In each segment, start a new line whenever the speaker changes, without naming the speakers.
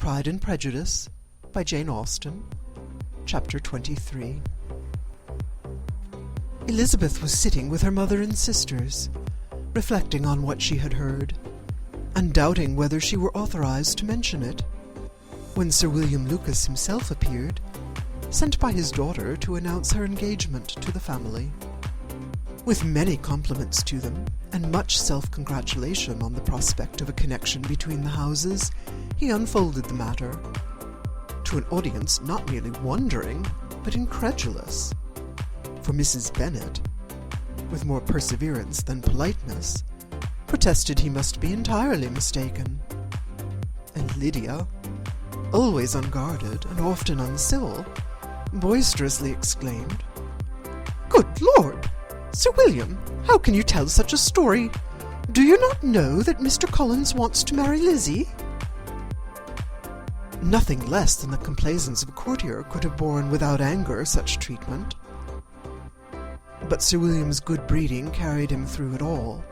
Pride and Prejudice by Jane Austen, Chapter 23. Elizabeth was sitting with her mother and sisters, reflecting on what she had heard, and doubting whether she were authorized to mention it, when Sir William Lucas himself appeared, sent by his daughter to announce her engagement to the family. With many compliments to them, and much self-congratulation on the prospect of a connection between the houses, he unfolded the matter, to an audience not merely wondering, but incredulous. For Mrs. Bennet, with more perseverance than politeness, protested he must be entirely mistaken. And Lydia, always unguarded and often uncivil, boisterously exclaimed, "Good Lord! Sir William, how can you tell such a story? Do you not know that Mr. Collins wants to marry Lizzie?" Nothing less than the complaisance of a courtier could have borne without anger such treatment. But Sir William's good breeding carried him through it all,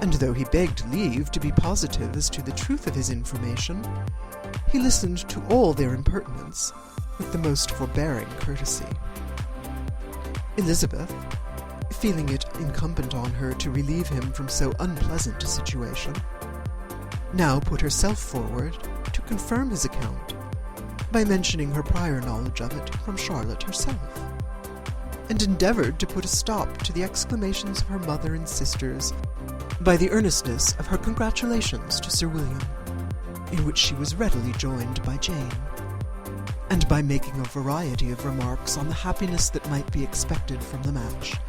and though he begged leave to be positive as to the truth of his information, he listened to all their impertinence with the most forbearing courtesy. Elizabeth, feeling it incumbent on her to relieve him from so unpleasant a situation, now put herself forward to confirm his account by mentioning her prior knowledge of it from Charlotte herself, and endeavoured to put a stop to the exclamations of her mother and sisters by the earnestness of her congratulations to Sir William, in which she was readily joined by Jane, and by making a variety of remarks on the happiness that might be expected from the match,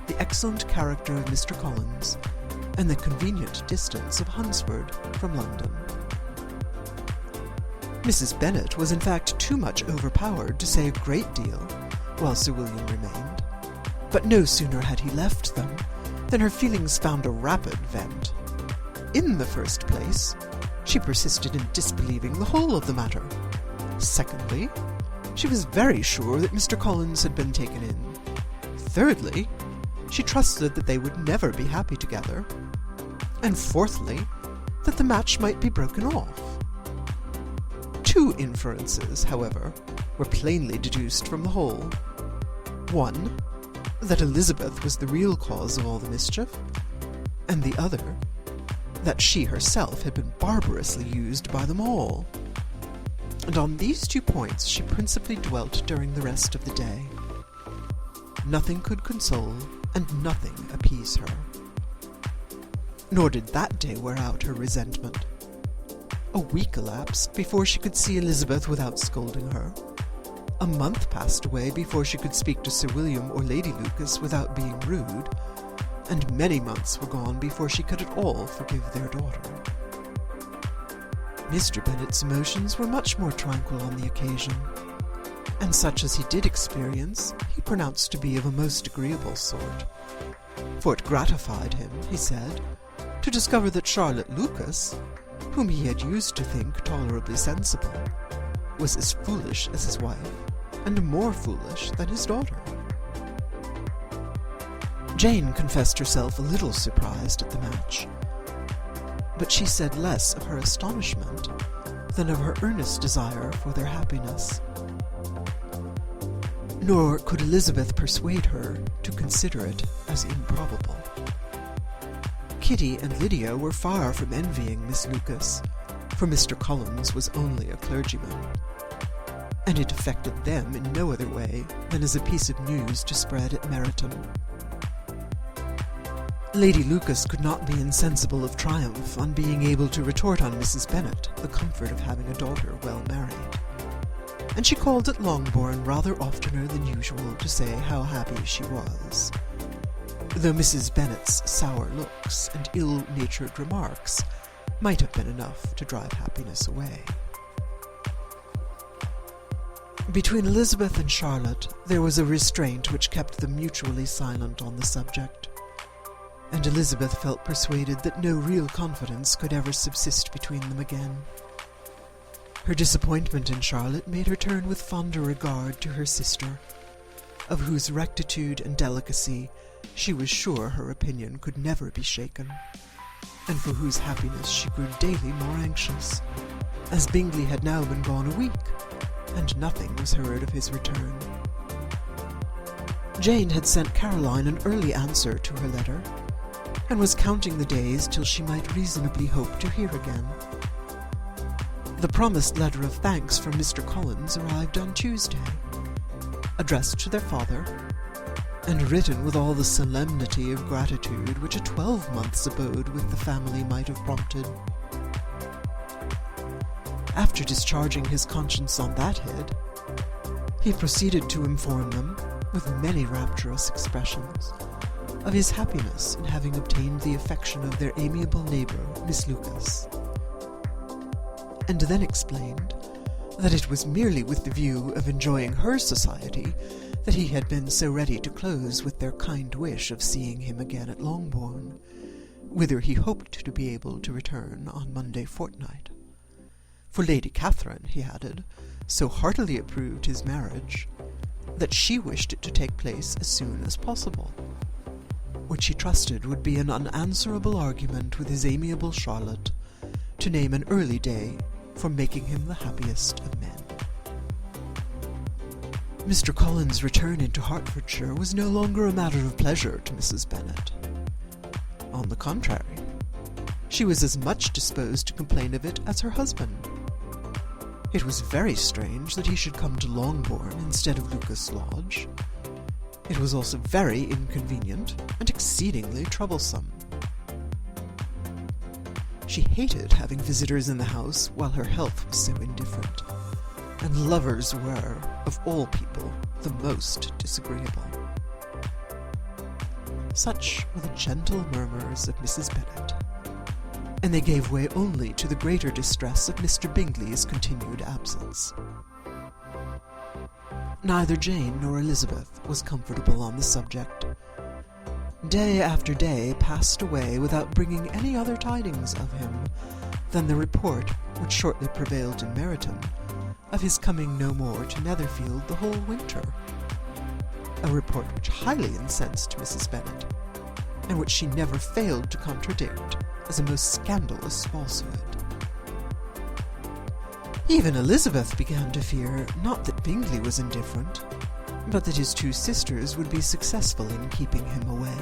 the excellent character of Mr. Collins, and the convenient distance of Hunsford from London. Mrs. Bennet was in fact too much overpowered to say a great deal while Sir William remained, but no sooner had he left them than her feelings found a rapid vent. In the first place, she persisted in disbelieving the whole of the matter. Secondly, she was very sure that Mr. Collins had been taken in. Thirdly, she trusted that they would never be happy together. And fourthly, that the match might be broken off. Two inferences, however, were plainly deduced from the whole. One, that Elizabeth was the real cause of all the mischief, and the other, that she herself had been barbarously used by them all. And on these two points she principally dwelt during the rest of the day. Nothing could console, and nothing appease her. Nor did that day wear out her resentment. A week elapsed before she could see Elizabeth without scolding her. A month passed away before she could speak to Sir William or Lady Lucas without being rude, and many months were gone before she could at all forgive their daughter. Mr. Bennet's emotions were much more tranquil on the occasion, and such as he did experience he pronounced to be of a most agreeable sort, for it gratified him, he said, to discover that Charlotte Lucas, whom he had used to think tolerably sensible, was as foolish as his wife, and more foolish than his daughter. Jane confessed herself a little surprised at the match, but she said less of her astonishment than of her earnest desire for their happiness. Nor could Elizabeth persuade her to consider it as improbable. Kitty and Lydia were far from envying Miss Lucas, for Mr. Collins was only a clergyman, and it affected them in no other way than as a piece of news to spread at Meryton. Lady Lucas could not be insensible of triumph on being able to retort on Mrs. Bennet the comfort of having a daughter well married, and she called at Longbourn rather oftener than usual to say how happy she was, though Mrs. Bennet's sour looks and ill-natured remarks might have been enough to drive happiness away. Between Elizabeth and Charlotte there was a restraint which kept them mutually silent on the subject, and Elizabeth felt persuaded that no real confidence could ever subsist between them again. Her disappointment in Charlotte made her turn with fonder regard to her sister, of whose rectitude and delicacy she was sure her opinion could never be shaken, and for whose happiness she grew daily more anxious. as Bingley had now been gone a week, and nothing was heard of his return. Jane had sent Caroline an early answer to her letter, and was counting the days till she might reasonably hope to hear again. The promised letter of thanks from Mr. Collins arrived on Tuesday, addressed to their father, and written with all the solemnity of gratitude which a 12 months' abode with the family might have prompted. After discharging his conscience on that head, he proceeded to inform them, with many rapturous expressions, of his happiness in having obtained the affection of their amiable neighbour, Miss Lucas, and then explained that it was merely with the view of enjoying her society that he had been so ready to close with their kind wish of seeing him again at Longbourn, whither he hoped to be able to return on Monday fortnight. For Lady Catherine, he added, so heartily approved his marriage, that she wished it to take place as soon as possible, which he trusted would be an unanswerable argument with his amiable Charlotte to name an early day for making him the happiest of men. Mr. Collins' return into Hertfordshire was no longer a matter of pleasure to Mrs. Bennet. On the contrary, she was as much disposed to complain of it as her husband. It was very strange that he should come to Longbourn instead of Lucas Lodge. It was also very inconvenient and exceedingly troublesome. She hated having visitors in the house while her health was so indifferent, and lovers were, of all people, the most disagreeable. Such were the gentle murmurs of Mrs. Bennet, and they gave way only to the greater distress of Mr. Bingley's continued absence. Neither Jane nor Elizabeth was comfortable on the subject. Day after day passed away without bringing any other tidings of him than the report which shortly prevailed in Meryton of his coming no more to Netherfield the whole winter, a report which highly incensed Mrs. Bennet, and which she never failed to contradict as a most scandalous falsehood. Even Elizabeth began to fear, not that Bingley was indifferent, but that his two sisters would be successful in keeping him away.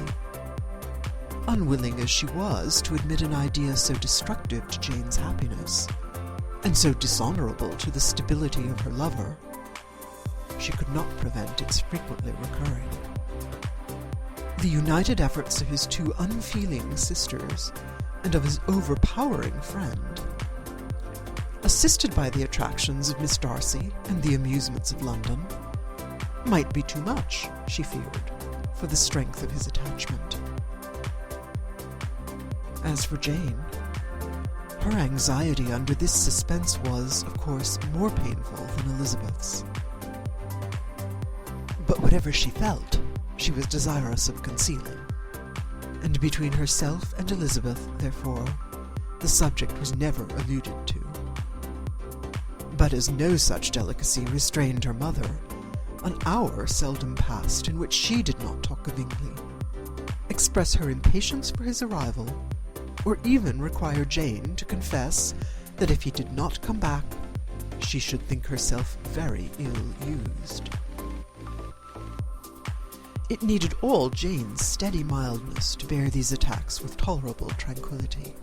Unwilling as she was to admit an idea so destructive to Jane's happiness, and so dishonourable to the stability of her lover, she could not prevent its frequently recurring. The united efforts of his two unfeeling sisters, and of his overpowering friend, assisted by the attractions of Miss Darcy and the amusements of London, might be too much, she feared, for the strength of his attachment. As for Jane, her anxiety under this suspense was, of course, more painful than Elizabeth's. But whatever she felt, she was desirous of concealing, and between herself and Elizabeth, therefore, the subject was never alluded to. But as no such delicacy restrained her mother, an hour seldom passed in which she did not talk of Bingley, express her impatience for his arrival, or even require Jane to confess that if he did not come back, she should think herself very ill-used. It needed all Jane's steady mildness to bear these attacks with tolerable tranquillity.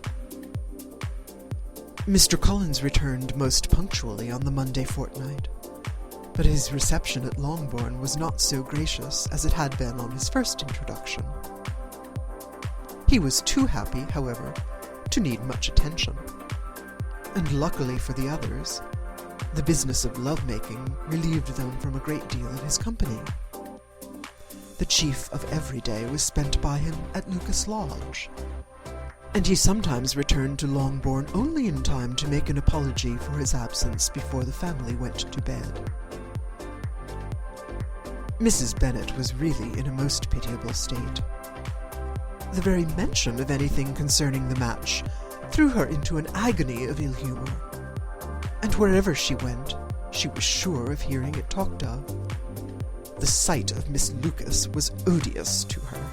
Mr. Collins returned most punctually on the Monday fortnight, but his reception at Longbourn was not so gracious as it had been on his first introduction. He was too happy, however, to need much attention, and luckily for the others, the business of love-making relieved them from a great deal of his company. The chief of every day was spent by him at Lucas Lodge, and he sometimes returned to Longbourn only in time to make an apology for his absence before the family went to bed. Mrs. Bennet was really in a most pitiable state. The very mention of anything concerning the match threw her into an agony of ill-humour, and wherever she went, she was sure of hearing it talked of. The sight of Miss Lucas was odious to her.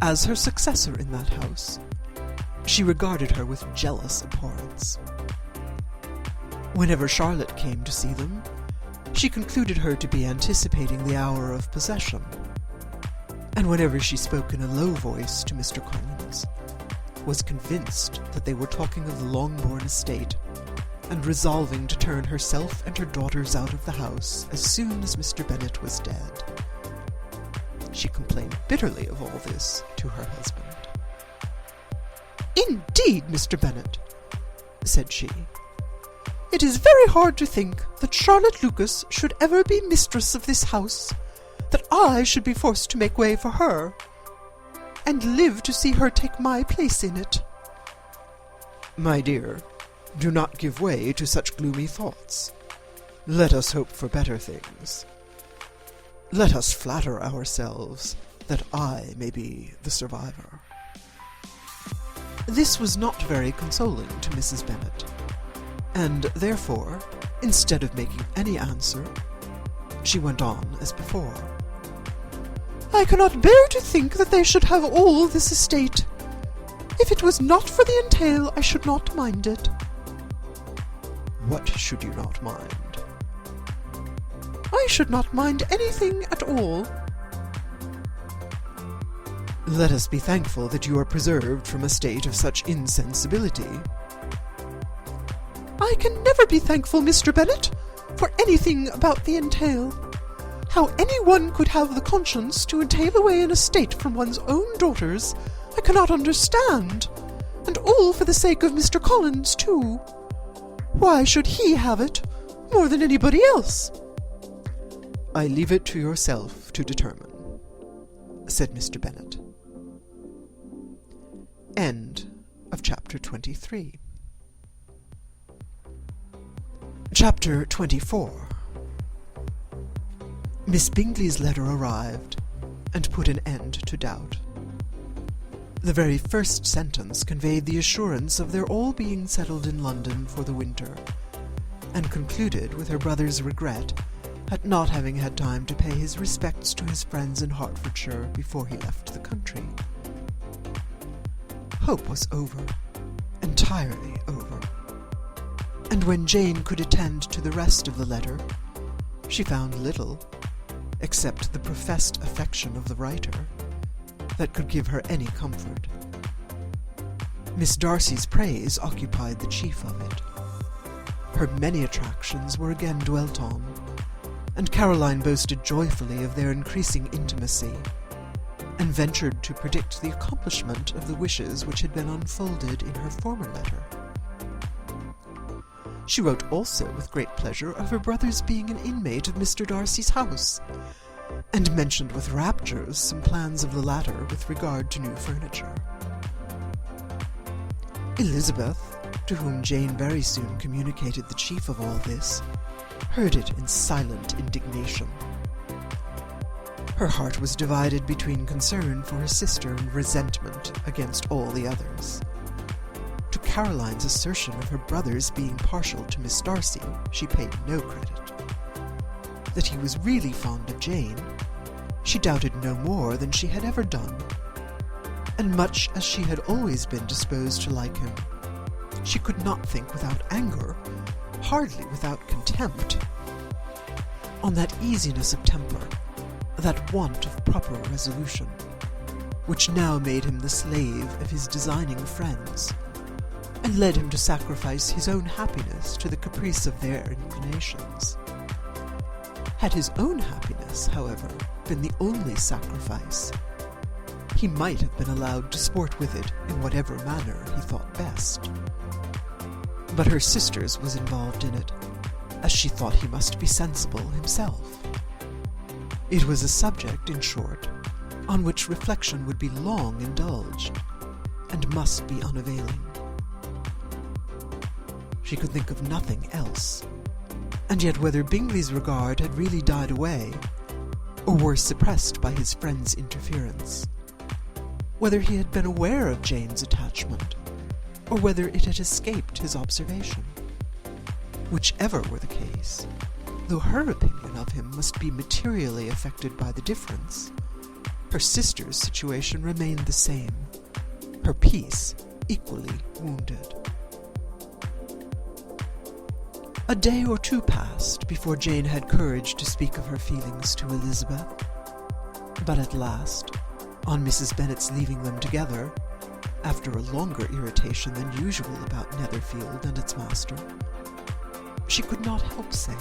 As her successor in that house, she regarded her with jealous abhorrence, Whenever Charlotte came to see them, she concluded her to be anticipating the hour of possession, and whenever she spoke in a low voice to Mr. Collins, was convinced that they were talking of the Longbourn estate, and resolving to turn herself and her daughters out of the house as soon as Mr. Bennet was dead. She complained bitterly of all this to her husband. "Indeed, Mr. Bennet," said she, "it is very hard to think that Charlotte Lucas should ever be mistress of this house, that I should be forced to make way for her, and live to see her take my place in it." "My dear, do not give way to such gloomy thoughts. Let us hope for better things. Let us flatter ourselves that I may be the survivor." This was not very consoling to Mrs. Bennet, and therefore, instead of making any answer, she went on as before. "I cannot bear to think that they should have all this estate. If it was not for the entail, I should not mind it." "What should you not mind?" "I should not mind anything at all." "Let us be thankful that you are preserved from a state of such insensibility." "I can never be thankful, Mr. Bennet, for anything about the entail. How any one could have the conscience to entail away an estate from one's own daughters, I cannot understand, and all for the sake of Mr. Collins, too. Why should he have it more than anybody else?" "I leave it to yourself to determine," said Mr. Bennet. End of chapter 23. Chapter 24. Miss Bingley's letter arrived, and put an end to doubt. The very first sentence conveyed the assurance of their all being settled in London for the winter, and concluded with her brother's regret at not having had time to pay his respects to his friends in Hertfordshire before he left the country. Hope was over, entirely over, and when Jane could attend to the rest of the letter, she found little, except the professed affection of the writer, that could give her any comfort. Miss Darcy's praise occupied the chief of it. Her many attractions were again dwelt on, and Caroline boasted joyfully of their increasing intimacy, and ventured to predict the accomplishment of the wishes which had been unfolded in her former letter. She wrote also with great pleasure of her brother's being an inmate of Mr. Darcy's house, and mentioned with raptures some plans of the latter with regard to new furniture. Elizabeth, to whom Jane very soon communicated the chief of all this, heard it in silent indignation. Her heart was divided between concern for her sister and resentment against all the others. To Caroline's assertion of her brother's being partial to Miss Darcy she paid no credit. That he was really fond of Jane, she doubted no more than she had ever done, and much as she had always been disposed to like him, she could not think without anger, hardly without contempt, on that easiness of temper, that want of proper resolution, which now made him the slave of his designing friends, and led him to sacrifice his own happiness to the caprice of their inclinations. Had his own happiness, however, been the only sacrifice, he might have been allowed to sport with it in whatever manner he thought best. But her sister's was involved in it, as she thought he must be sensible himself. It was a subject, in short, on which reflection would be long indulged, and must be unavailing. She could think of nothing else, and yet whether Bingley's regard had really died away, or were suppressed by his friend's interference, whether he had been aware of Jane's attachment, or whether it had escaped his observation, whichever were the case, though her opinion of him must be materially affected by the difference, her sister's situation remained the same, her peace equally wounded. A day or two passed before Jane had courage to speak of her feelings to Elizabeth. But at last, on Mrs. Bennet's leaving them together, after a longer irritation than usual about Netherfield and its master, she could not help saying,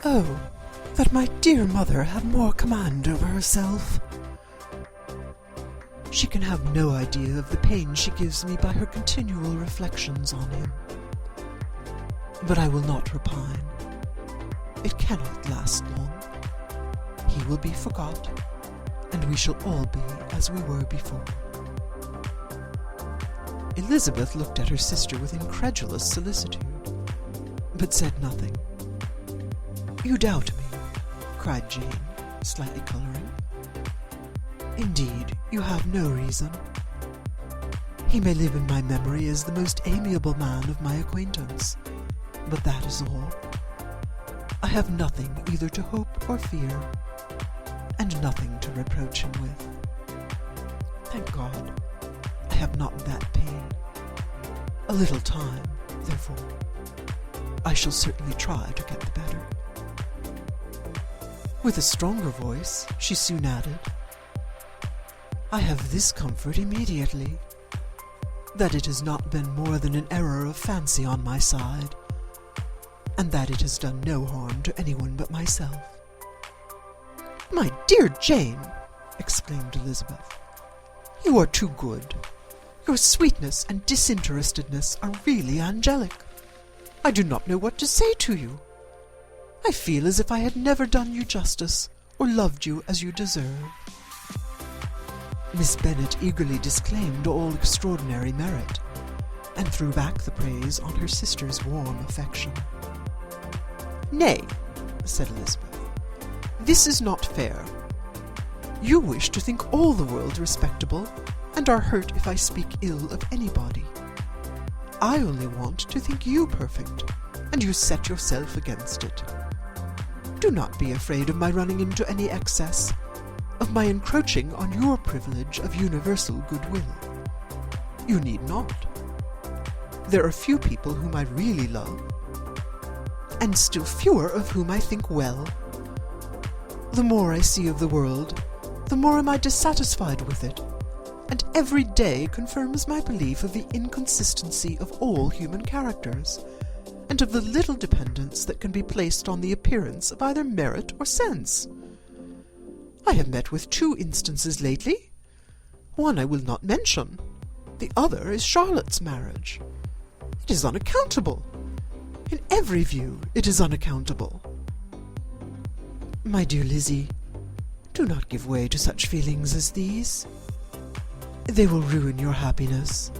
"Oh, that my dear mother had more command over herself! She can have no idea of the pain she gives me by her continual reflections on him. But I will not repine. It cannot last long. He will be forgot, and we shall all be as we were before." Elizabeth looked at her sister with incredulous solicitude, but said nothing. "You doubt me," cried Jane, slightly colouring. "Indeed, you have no reason. He may live in my memory as the most amiable man of my acquaintance, but that is all. I have nothing either to hope or fear, and nothing to reproach him with. Thank God, I have not that pain. A little time, therefore. I shall certainly try to get the better." With a stronger voice, she soon added, "I have this comfort immediately, that it has not been more than an error of fancy on my side, and that it has done no harm to anyone but myself." "My dear Jane," exclaimed Elizabeth, "you are too good. Your sweetness and disinterestedness are really angelic. I do not know what to say to you. I feel as if I had never done you justice, or loved you as you deserve." Miss Bennet eagerly disclaimed all extraordinary merit, and threw back the praise on her sister's warm affection. "Nay," said Elizabeth, "this is not fair. You wish to think all the world respectable, and are hurt if I speak ill of anybody. I only want to think you perfect, and you set yourself against it. Do not be afraid of my running into any excess, of my encroaching on your privilege of universal goodwill. You need not. There are few people whom I really love, and still fewer of whom I think well. The more I see of the world, the more am I dissatisfied with it, and every day confirms my belief of the inconsistency of all human characters, and of the little dependence that can be placed on the appearance of either merit or sense. I have met with 2 instances lately. One I will not mention. The other is Charlotte's marriage. It is unaccountable. In every view it is unaccountable." "My dear Lizzie, do not give way to such feelings as these. They will ruin your happiness.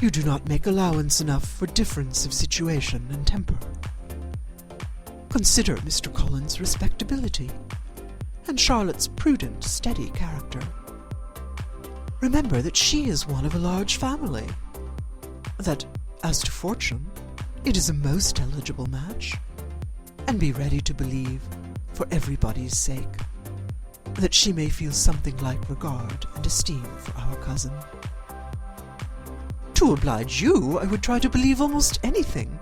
You do not make allowance enough for difference of situation and temper. Consider Mr. Cullen's respectability, and Charlotte's prudent, steady character. Remember that she is one of a large family, that, as to fortune, it is a most eligible match, and be ready to believe, for everybody's sake, that she may feel something like regard and esteem for our cousin. To oblige you, I would try to believe almost anything,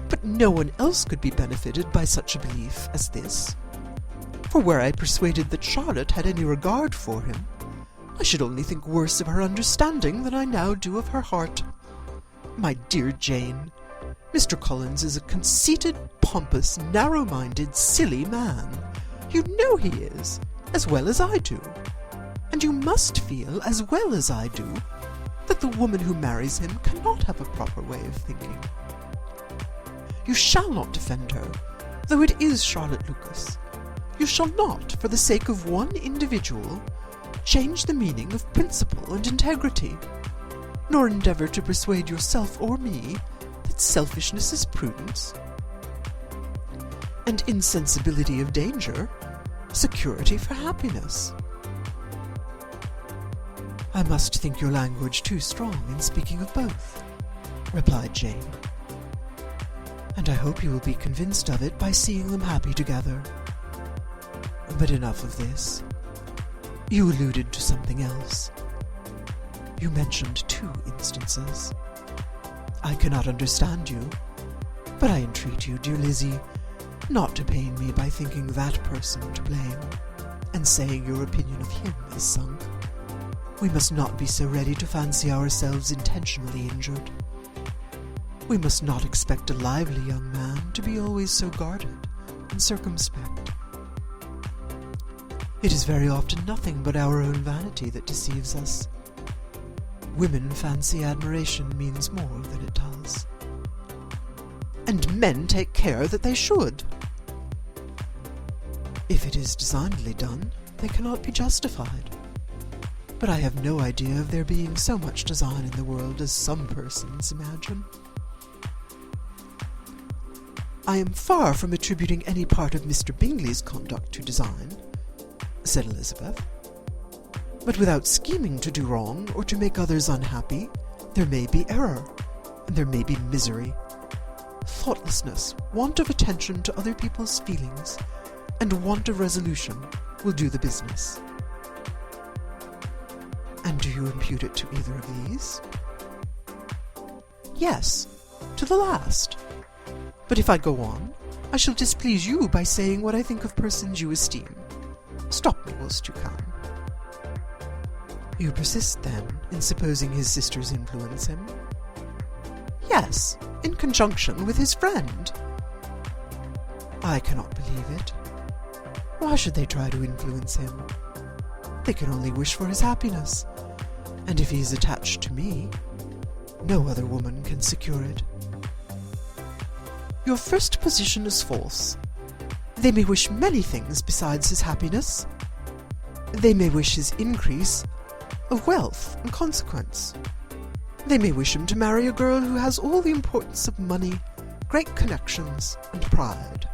but no one else could be benefited by such a belief as this. For were I persuaded that Charlotte had any regard for him, I should only think worse of her understanding than I now do of her heart. My dear Jane, Mr. Collins is a conceited, pompous, narrow-minded, silly man. You know he is, as well as I do, and you must feel, as well as I do, that the woman who marries him cannot have a proper way of thinking. You shall not defend her, though it is Charlotte Lucas. You shall not, for the sake of one individual, change the meaning of principle and integrity, nor endeavour to persuade yourself or me that selfishness is prudence, and insensibility of danger security for happiness. I must think your language too strong in speaking of both, replied Jane, and I hope you will be convinced of it by seeing them happy together. But enough of this. You alluded to something else. You mentioned 2 instances. I cannot understand you, but I entreat you, dear Lizzie, not to pain me by thinking that person to blame, and saying your opinion of him is sunk. We must not be so ready to fancy ourselves intentionally injured. We must not expect a lively young man to be always so guarded and circumspect. It is very often nothing but our own vanity that deceives us. Women fancy admiration means more than it does. And men take care that they should. If it is designedly done, they cannot be justified. But I have no idea of there being so much design in the world as some persons imagine. I am far from attributing any part of Mr. Bingley's conduct to design, said Elizabeth. But without scheming to do wrong or to make others unhappy, there may be error, and there may be misery. Thoughtlessness, want of attention to other people's feelings, and want of resolution will do the business. And do you impute it to either of these? Yes, to the last. But if I go on, I shall displease you by saying what I think of persons you esteem. Stop me whilst you can. You persist, then, in supposing his sisters influence him? Yes, in conjunction with his friend. I cannot believe it. Why should they try to influence him? They can only wish for his happiness, and if he is attached to me, no other woman can secure it. Your first position is false. They may wish many things besides his happiness. They may wish his increase of wealth and consequence. They may wish him to marry a girl who has all the importance of money, great connections, and pride.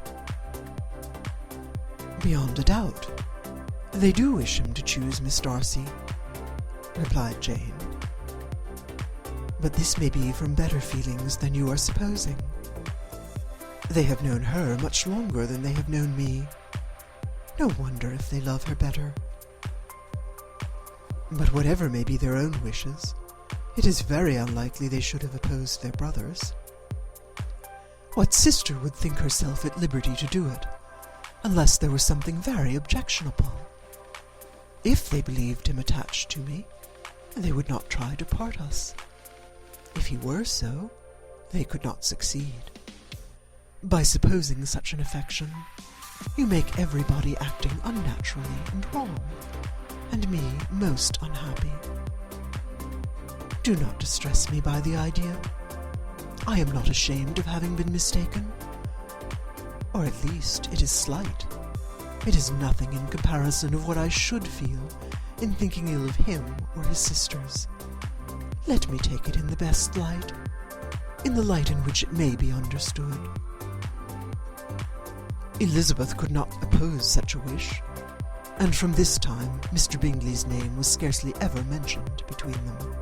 Beyond a doubt, they do wish him to choose Miss Darcy, replied Jane. But this may be from better feelings than you are supposing. They have known her much longer than they have known me. No wonder if they love her better. But whatever may be their own wishes, it is very unlikely they should have opposed their brothers. What sister would think herself at liberty to do it, unless there was something very objectionable? If they believed him attached to me, they would not try to part us. If he were so, they could not succeed. By supposing such an affection, you make everybody acting unnaturally and wrong, and me most unhappy. Do not distress me by the idea. I am not ashamed of having been mistaken. Or at least it is slight. It is nothing in comparison of what I should feel in thinking ill of him or his sisters. Let me take it in the best light, in the light in which it may be understood. Elizabeth could not oppose such a wish, and from this time Mr. Bingley's name was scarcely ever mentioned between them.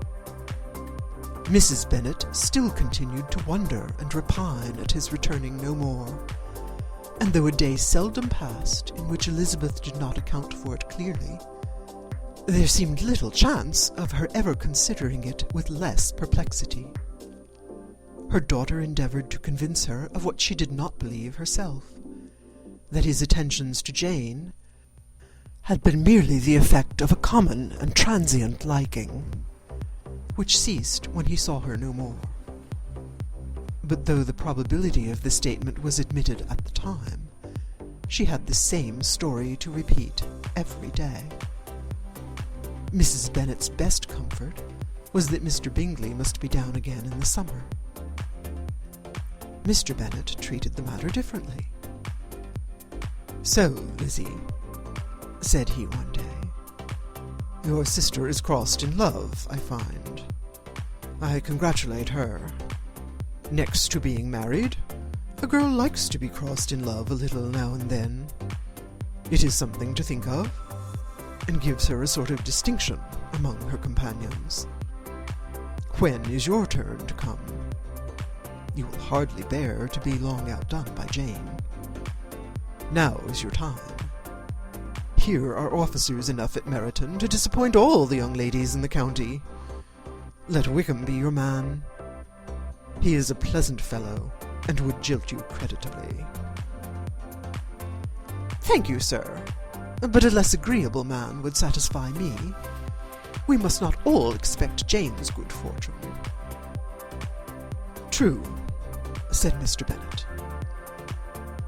Mrs. Bennet still continued to wonder and repine at his returning no more, and though a day seldom passed in which Elizabeth did not account for it clearly, there seemed little chance of her ever considering it with less perplexity. Her daughter endeavoured to convince her of what she did not believe herself, that his attentions to Jane had been merely the effect of a common and transient liking, which ceased when he saw her no more. But though the probability of the statement was admitted at the time, she had the same story to repeat every day. Mrs. Bennet's best comfort was that Mr. Bingley must be down again in the summer. Mr. Bennet treated the matter differently. "So, Lizzie," said he one day, "your sister is crossed in love, I find. I congratulate her. Next to being married, a girl likes to be crossed in love a little now and then. It is something to think of, and gives her a sort of distinction among her companions. When is your turn to come? You will hardly bear to be long outdone by Jane. Now is your time. Here are officers enough at Meryton to disappoint all the young ladies in the county. Let Wickham be your man. He is a pleasant fellow, and would jilt you creditably." "Thank you, sir, but a less agreeable man would satisfy me. We must not all expect Jane's good fortune." "True," said Mr. Bennet,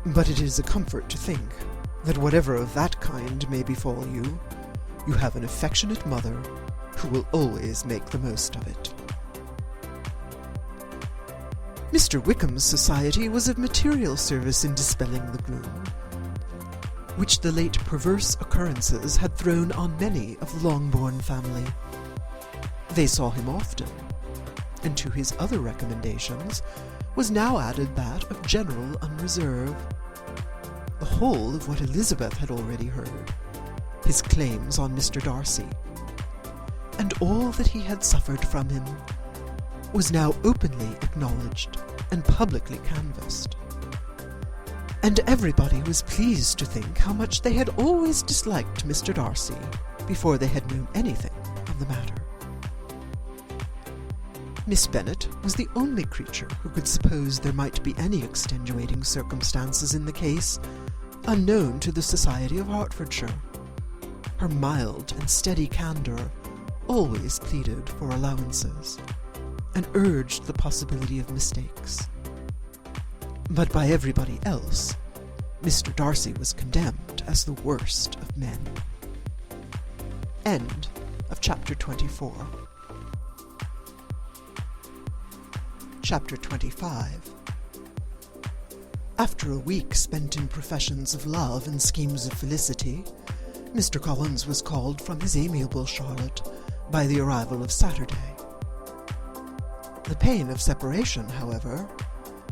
"but it is a comfort to think that whatever of that kind may befall you, you have an affectionate mother who will always make the most of it." Mr. Wickham's society was of material service in dispelling the gloom, which the late perverse occurrences had thrown on many of the Longbourn family. They saw him often, and to his other recommendations was now added that of general unreserve. The whole of what Elizabeth had already heard, his claims on Mr. Darcy, and all that he had suffered from him, was now openly acknowledged and publicly canvassed. And everybody was pleased to think how much they had always disliked Mr. Darcy before they had known anything of the matter. Miss Bennet was the only creature who could suppose there might be any extenuating circumstances in the case, unknown to the society of Hertfordshire. Her mild and steady candour always pleaded for allowances, and urged the possibility of mistakes. But by everybody else, Mr. Darcy was condemned as the worst of men. End of Chapter 24. Chapter 25. After a week spent in professions of love and schemes of felicity, Mr. Collins was called from his amiable Charlotte by the arrival of Saturday. The pain of separation, however,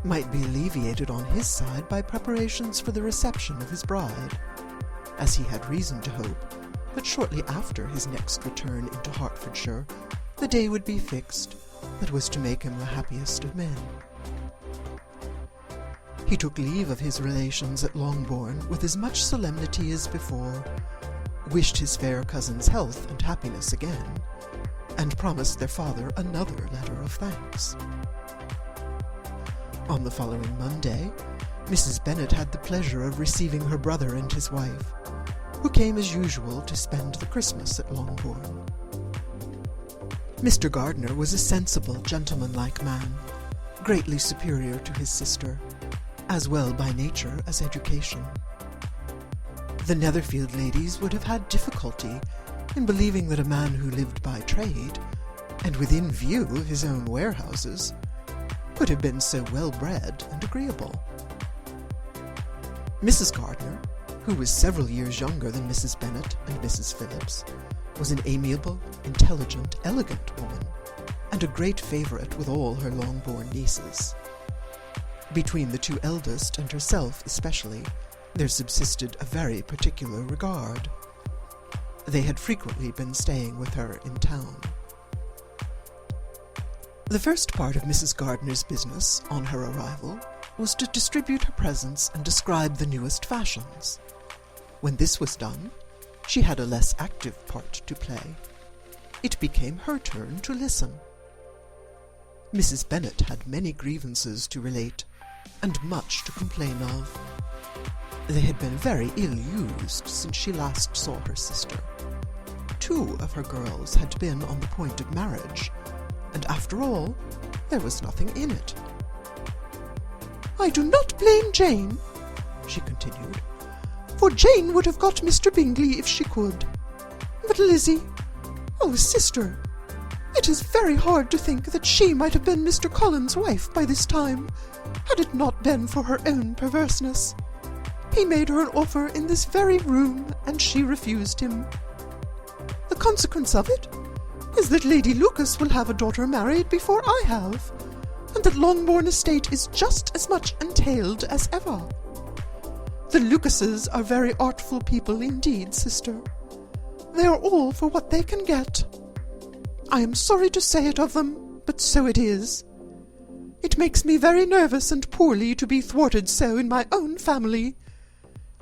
might be alleviated on his side by preparations for the reception of his bride, as he had reason to hope that shortly after his next return into Hertfordshire the day would be fixed that was to make him the happiest of men. He took leave of his relations at Longbourn with as much solemnity as before, wished his fair cousin's health and happiness again, and promised their father another letter of thanks. On the following Monday, Mrs. Bennet had the pleasure of receiving her brother and his wife, who came as usual to spend the Christmas at Longbourn. Mr. Gardiner was a sensible, gentlemanlike man, greatly superior to his sister, as well by nature as education. The Netherfield ladies would have had difficulty in believing that a man who lived by trade, and within view of his own warehouses, could have been so well-bred and agreeable. Mrs. Gardiner, who was several years younger than Mrs. Bennet and Mrs. Phillips, was an amiable, intelligent, elegant woman, and a great favourite with all her Longbourn nieces. Between the two eldest and herself especially, there subsisted a very particular regard. They had frequently been staying with her in town. The first part of Mrs. Gardiner's business, on her arrival, was to distribute her presents and describe the newest fashions. When this was done, she had a less active part to play. It became her turn to listen. Mrs. Bennet had many grievances to relate, and much to complain of. They had been very ill-used since she last saw her sister. 2 of her girls had been on the point of marriage, and after all, there was nothing in it. "I do not blame Jane," she continued, "for Jane would have got Mr. Bingley if she could. But Lizzie, oh, sister, it is very hard to think that she might have been Mr. Collins' wife by this time, had it not been for her own perverseness. He made her an offer in this very room, and she refused him. The consequence of it is that Lady Lucas will have a daughter married before I have, and that Longbourn estate is just as much entailed as ever. The Lucases are very artful people indeed, sister. They are all for what they can get. I am sorry to say it of them, but so it is. It makes me very nervous and poorly to be thwarted so in my own family,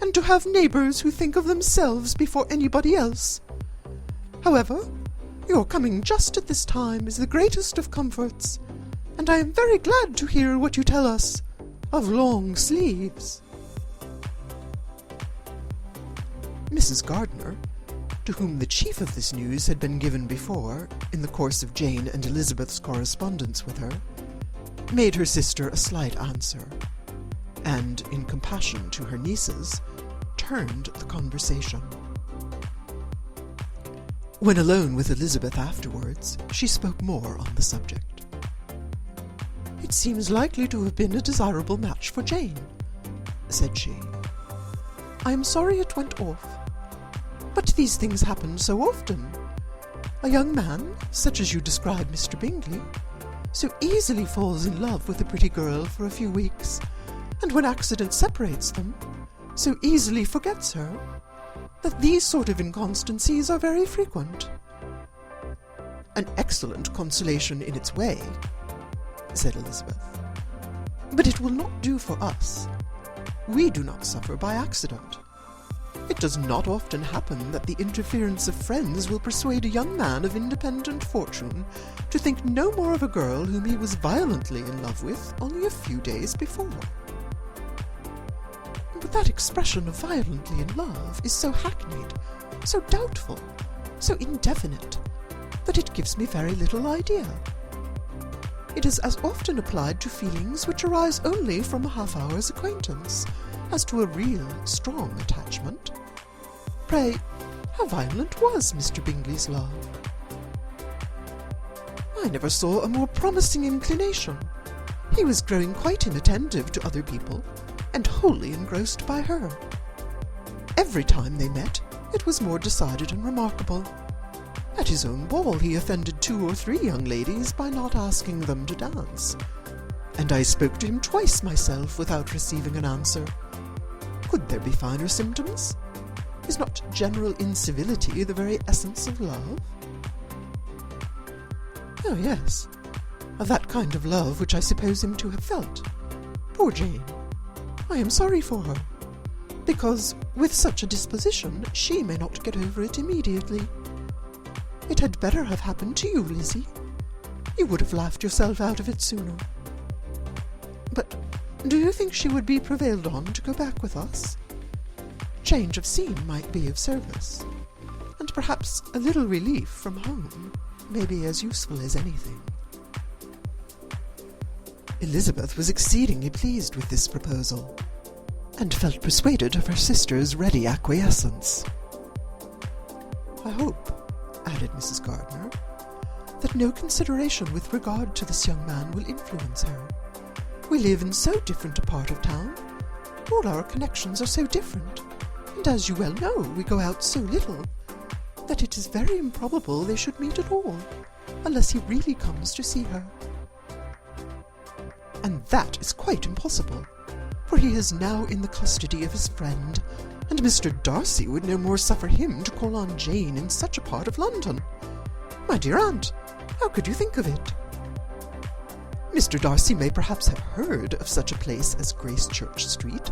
and to have neighbours who think of themselves before anybody else. However, your coming just at this time is the greatest of comforts, and I am very glad to hear what you tell us of long sleeves." Mrs. Gardiner, to whom the chief of this news had been given before, in the course of Jane and Elizabeth's correspondence with her, made her sister a slight answer, and, in compassion to her nieces, turned the conversation. When alone with Elizabeth afterwards, she spoke more on the subject. "It seems likely to have been a desirable match for Jane," said she. "I am sorry it went off. But these things happen so often. A young man, such as you describe Mr. Bingley, so easily falls in love with a pretty girl for a few weeks, and when accident separates them, so easily forgets her, that these sort of inconstancies are very frequent." "An excellent consolation in its way," said Elizabeth. "But it will not do for us. We do not suffer by accident. It does not often happen that the interference of friends will persuade a young man of independent fortune to think no more of a girl whom he was violently in love with only a few days before. But that expression of violently in love is so hackneyed, so doubtful, so indefinite, that it gives me very little idea. It is as often applied to feelings which arise only from a half-hour's acquaintance, as to a real, strong attachment. Pray, how violent was Mr. Bingley's love?" "I never saw a more promising inclination. He was growing quite inattentive to other people, and wholly engrossed by her. Every time they met, it was more decided and remarkable. At his own ball he offended 2 or 3 young ladies by not asking them to dance, and I spoke to him twice myself without receiving an answer. Could there be finer symptoms? Is not general incivility the very essence of love?" "Oh, yes, of that kind of love which I suppose him to have felt. Poor Jane! I am sorry for her, because with such a disposition she may not get over it immediately. It had better have happened to you, Lizzie. You would have laughed yourself out of it sooner. But do you think she would be prevailed on to go back with us? Change of scene might be of service, and perhaps a little relief from home may be as useful as anything." Elizabeth was exceedingly pleased with this proposal, and felt persuaded of her sister's ready acquiescence. "I hope," added Mrs. Gardiner, "that no consideration with regard to this young man will influence her. We live in so different a part of town. All our connections are so different, and as you well know, we go out so little, that it is very improbable they should meet at all, unless he really comes to see her. And that is quite impossible, for he is now in the custody of his friend, and Mr. Darcy would no more suffer him to call on Jane in such a part of London. My dear aunt, how could you think of it? Mr. Darcy may perhaps have heard of such a place as Gracechurch Street,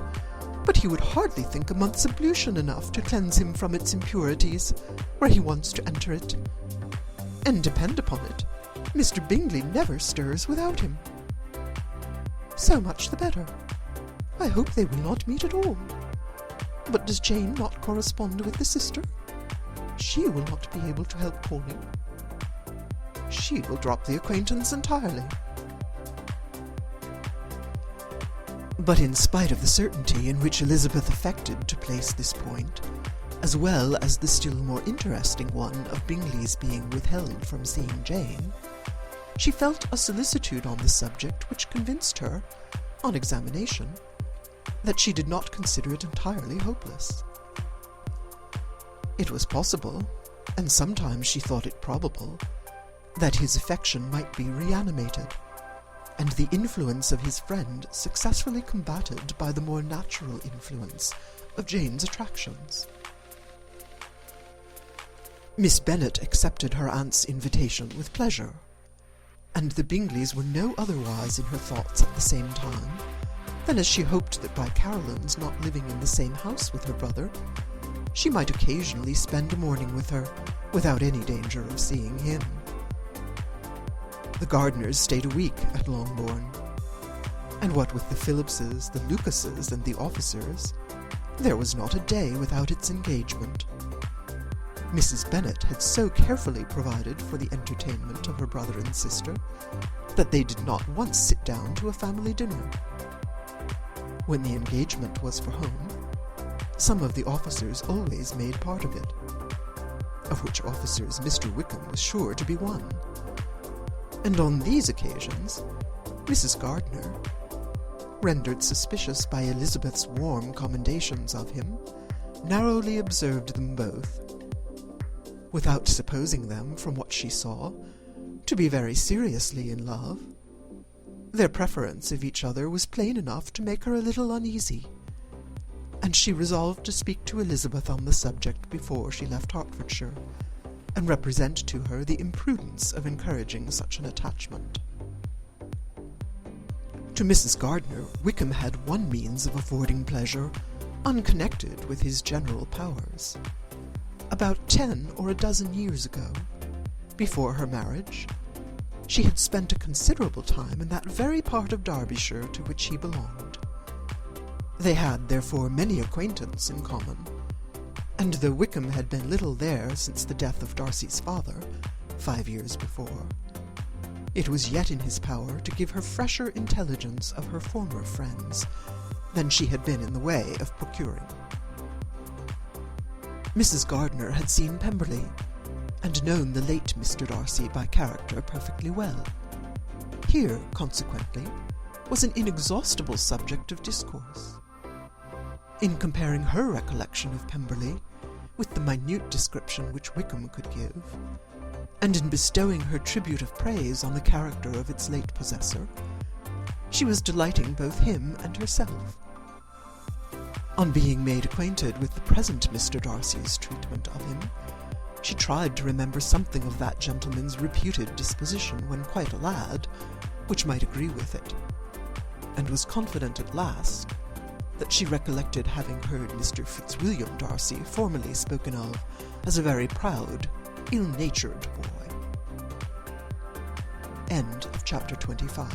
but he would hardly think a month's ablution enough to cleanse him from its impurities, where he wants to enter it. And depend upon it, Mr. Bingley never stirs without him. So much the better. I hope they will not meet at all. But does Jane not correspond with the sister? She will not be able to help calling. She will drop the acquaintance entirely." But in spite of the certainty in which Elizabeth affected to place this point, as well as the still more interesting one of Bingley's being withheld from seeing Jane, she felt a solicitude on the subject which convinced her, on examination, that she did not consider it entirely hopeless. It was possible, and sometimes she thought it probable, that his affection might be reanimated, and the influence of his friend successfully combated by the more natural influence of Jane's attractions. Miss Bennet accepted her aunt's invitation with pleasure, and the Bingleys were no otherwise in her thoughts at the same time than as she hoped that by Caroline's not living in the same house with her brother, she might occasionally spend a morning with her, without any danger of seeing him. The Gardiners stayed a week at Longbourn, and what with the Phillipses, the Lucases, and the officers, there was not a day without its engagement. Mrs. Bennet had so carefully provided for the entertainment of her brother and sister that they did not once sit down to a family dinner. When the engagement was for home, some of the officers always made part of it, of which officers Mr. Wickham was sure to be one. And on these occasions, Mrs. Gardiner, rendered suspicious by Elizabeth's warm commendations of him, narrowly observed them both, without supposing them, from what she saw, to be very seriously in love. Their preference of each other was plain enough to make her a little uneasy, and she resolved to speak to Elizabeth on the subject before she left Hertfordshire, and represent to her the imprudence of encouraging such an attachment. To Mrs. Gardiner, Wickham had one means of affording pleasure, unconnected with his general powers. About 10 or a dozen years ago, before her marriage, she had spent a considerable time in that very part of Derbyshire to which he belonged. They had, therefore, many acquaintance in common, and though Wickham had been little there since the death of Darcy's father, 5 years before, it was yet in his power to give her fresher intelligence of her former friends than she had been in the way of procuring. Mrs. Gardiner had seen Pemberley, and known the late Mr. Darcy by character perfectly well. Here, consequently, was an inexhaustible subject of discourse. In comparing her recollection of Pemberley with the minute description which Wickham could give, and in bestowing her tribute of praise on the character of its late possessor, she was delighting both him and herself. On being made acquainted with the present Mr. Darcy's treatment of him, she tried to remember something of that gentleman's reputed disposition when quite a lad, which might agree with it, and was confident at last that she recollected having heard Mr. Fitzwilliam Darcy formerly spoken of as a very proud, ill-natured boy. End of chapter 25.